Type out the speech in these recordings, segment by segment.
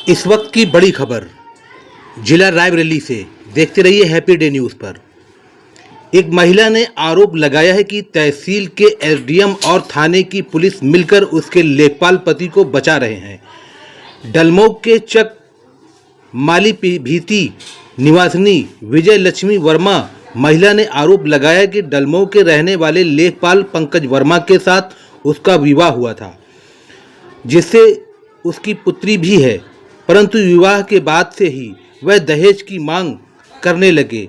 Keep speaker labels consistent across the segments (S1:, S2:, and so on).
S1: इस वक्त की बड़ी खबर जिला रायबरेली से। देखते रहिए हैप्पी डे न्यूज़ पर। एक महिला ने आरोप लगाया है कि तहसील के एसडीएम और थाने की पुलिस मिलकर उसके लेखपाल पति को बचा रहे हैं। डलमोग के चक माली भीती निवासिनी विजय लक्ष्मी वर्मा महिला ने आरोप लगाया कि डलमोग के रहने वाले लेखपाल पंकज वर्मा के साथ उसका विवाह हुआ था, जिससे उसकी पुत्री भी है। परंतु विवाह के बाद से ही वह दहेज की मांग करने लगे।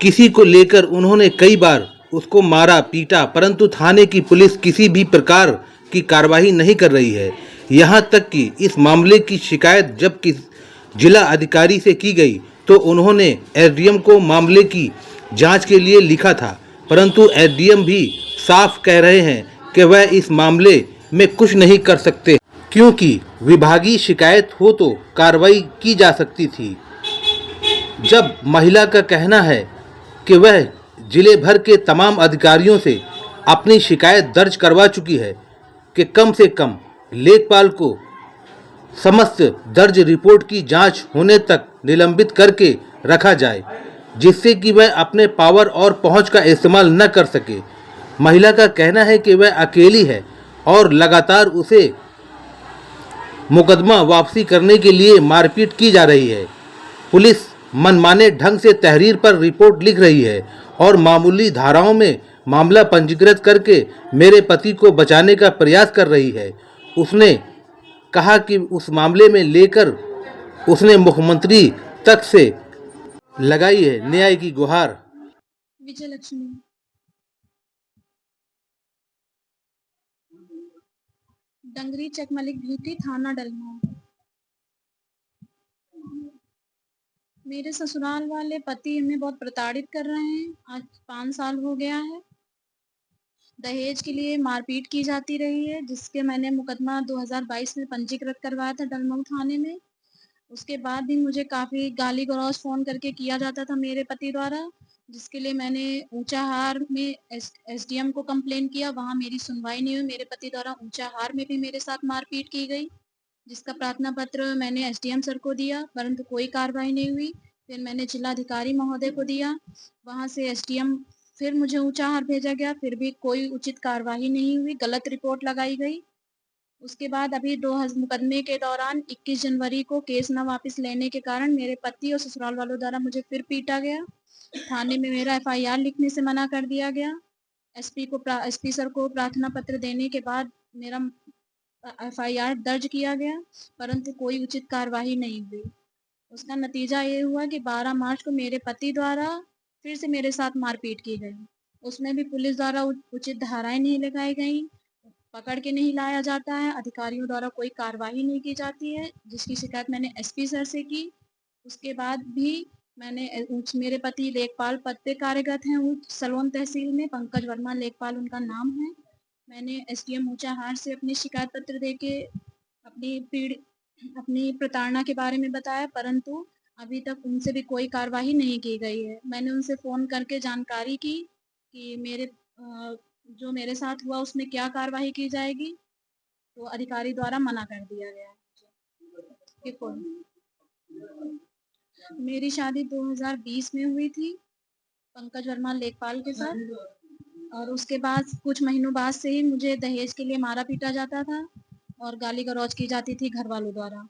S1: किसी को लेकर उन्होंने कई बार उसको मारा पीटा, परंतु थाने की पुलिस किसी भी प्रकार की कार्रवाई नहीं कर रही है। यहाँ तक कि इस मामले की शिकायत जब जिला अधिकारी से की गई तो उन्होंने एसडीएम को मामले की जांच के लिए लिखा था, परंतु एसडीएम भी साफ कह रहे हैं कि वह इस मामले में कुछ नहीं कर सकते, क्योंकि विभागीय शिकायत हो तो कार्रवाई की जा सकती थी। जब महिला का कहना है कि वह जिले भर के तमाम अधिकारियों से अपनी शिकायत दर्ज करवा चुकी है कि कम से कम लेखपाल को समस्त दर्ज रिपोर्ट की जांच होने तक निलंबित करके रखा जाए, जिससे कि वह अपने पावर और पहुंच का इस्तेमाल न कर सके। महिला का कहना है कि वह अकेली है और लगातार उसे मुकदमा वापसी करने के लिए मारपीट की जा रही है। पुलिस मनमाने ढंग से तहरीर पर रिपोर्ट लिख रही है और मामूली धाराओं में मामला पंजीकृत करके मेरे पति को बचाने का प्रयास कर रही है। उसने कहा कि उस मामले में लेकर उसने मुख्यमंत्री तक से लगाई है न्याय की गुहार।
S2: विजय लक्ष्मी। डंगरी चक मलिक भीटी थाना डलमोग। मेरे ससुराल वाले पति हमें बहुत प्रताड़ित कर रहे हैं। आज 5 साल हो गया है। दहेज के लिए मारपीट की जाती रही है, जिसके मैंने मुकदमा 2022 में पंजीकृत करवाया था डलमोग थाने में। उसके बाद भी मुझे काफ़ी गाली गलौज फ़ोन करके किया जाता था मेरे पति द्वारा, जिसके लिए मैंने ऊंचाहार में एसडीएम को कंप्लेन किया। वहाँ मेरी सुनवाई नहीं हुई। मेरे पति द्वारा ऊंचाहार में भी मेरे साथ मारपीट की गई, जिसका प्रार्थना पत्र मैंने एसडीएम सर को दिया, परंतु कोई कार्रवाई नहीं हुई। फिर मैंने जिलाधिकारी महोदय को दिया, वहाँ से एसडीएम फिर मुझे ऊंचाहार भेजा गया, फिर भी कोई उचित कार्रवाई नहीं हुई, गलत रिपोर्ट लगाई गई। उसके बाद अभी मुकदमे के दौरान 21 जनवरी को केस न वापस लेने के कारण मेरे पति और ससुराल वालों द्वारा मुझे फिर पीटा गया। थाने में मेरा एफआईआर लिखने से मना कर दिया गया। एसपी सर को प्रार्थना पत्र देने के बाद मेरा एफआईआर दर्ज किया गया, परंतु कोई उचित कार्रवाई नहीं हुई। उसका नतीजा ये हुआ कि 12 मार्च को मेरे पति द्वारा फिर से मेरे साथ मारपीट की गई। उसमें भी पुलिस द्वारा उचित धाराएं नहीं लगाई गई, पकड़ के नहीं लाया जाता है, अधिकारियों द्वारा कोई कार्रवाई नहीं की जाती है, जिसकी शिकायत मैंने एसपी सर से की। उसके बाद भी मैंने मेरे पति लेखपाल पद पे कार्यरत हैं सलोन तहसील में, पंकज वर्मा लेखपाल उनका नाम है। मैंने एसडीएम ऊंचाहार से अपनी शिकायत पत्र देके अपनी प्रताड़ना के बारे में बताया, परंतु अभी तक उनसे भी कोई कार्रवाई नहीं की गई है। मैंने उनसे फ़ोन करके जानकारी की कि जो मेरे साथ हुआ उसमें क्या कार्रवाई की जाएगी, तो अधिकारी द्वारा मना कर दिया गया कि कोई। मेरी शादी 2020 में हुई थी पंकज वर्मा लेखपाल के साथ, और उसके बाद कुछ महीनों बाद से ही मुझे दहेज के लिए मारा पीटा जाता था और गाली गलौज की जाती थी घर वालों द्वारा।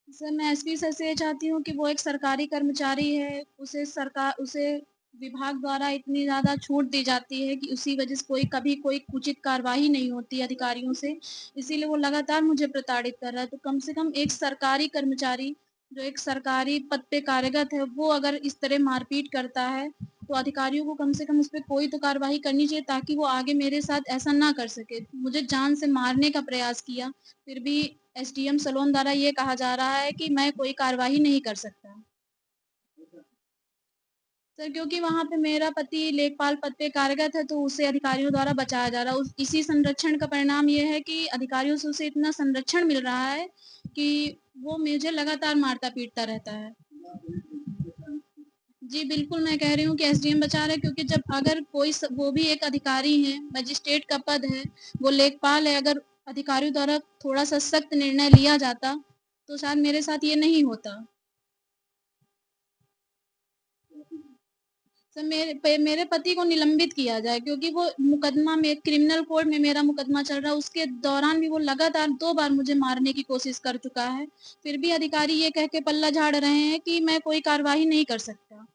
S2: सर, मैं एसपी सर से ये चाहती हूँ कि वो एक सरकारी कर्मचारी है, उसे विभाग द्वारा इतनी ज़्यादा छूट दी जाती है कि उसी वजह से कभी कोई उचित कार्रवाई नहीं होती अधिकारियों से, इसीलिए वो लगातार मुझे प्रताड़ित कर रहा है। तो कम से कम एक सरकारी कर्मचारी जो एक सरकारी पद पे कार्यरत है, वो अगर इस तरह मारपीट करता है तो अधिकारियों को कम से कम उस पे कोई तो कार्रवाई करनी चाहिए, ताकि वो आगे मेरे साथ ऐसा ना कर सके। मुझे जान से मारने का प्रयास किया, फिर भी एसडीएम सलोन द्वारा ये कहा जा रहा है कि मैं कोई कार्रवाई नहीं कर सकता। सर, क्योंकि वहाँ पे मेरा पति लेखपाल पद पे कार्यरत है, तो उसे अधिकारियों द्वारा बचाया जा रहा है। इसी संरक्षण का परिणाम ये है कि अधिकारियों से उसे इतना संरक्षण मिल रहा है कि वो मुझे लगातार मारता पीटता रहता है। जी बिल्कुल, मैं कह रही हूँ कि एसडीएम बचा रहे, क्योंकि जब अगर वो भी एक अधिकारी है, मजिस्ट्रेट का पद है, वो लेखपाल है, अगर अधिकारियों द्वारा थोड़ा सा सख्त निर्णय लिया जाता तो शायद मेरे साथ ये नहीं होता। सर मेरे पति को निलंबित किया जाए, क्योंकि वो मुकदमा में क्रिमिनल कोर्ट में मेरा मुकदमा चल रहा है, उसके दौरान भी वो लगातार 2 बार मुझे मारने की कोशिश कर चुका है। फिर भी अधिकारी ये कह के पल्ला झाड़ रहे हैं कि मैं कोई कार्रवाई नहीं कर सकता।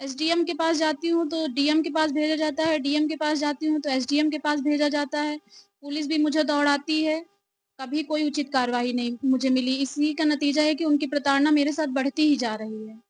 S2: एसडीएम के पास जाती हूँ तो डीएम के पास भेजा जाता है, डीएम के पास जाती हूँ तो एसडीएम के पास भेजा जाता है। पुलिस भी मुझे दौड़ाती है, कभी कोई उचित कार्रवाई नहीं मुझे मिली। इसी का नतीजा है कि उनकी प्रताड़ना मेरे साथ बढ़ती ही जा रही है।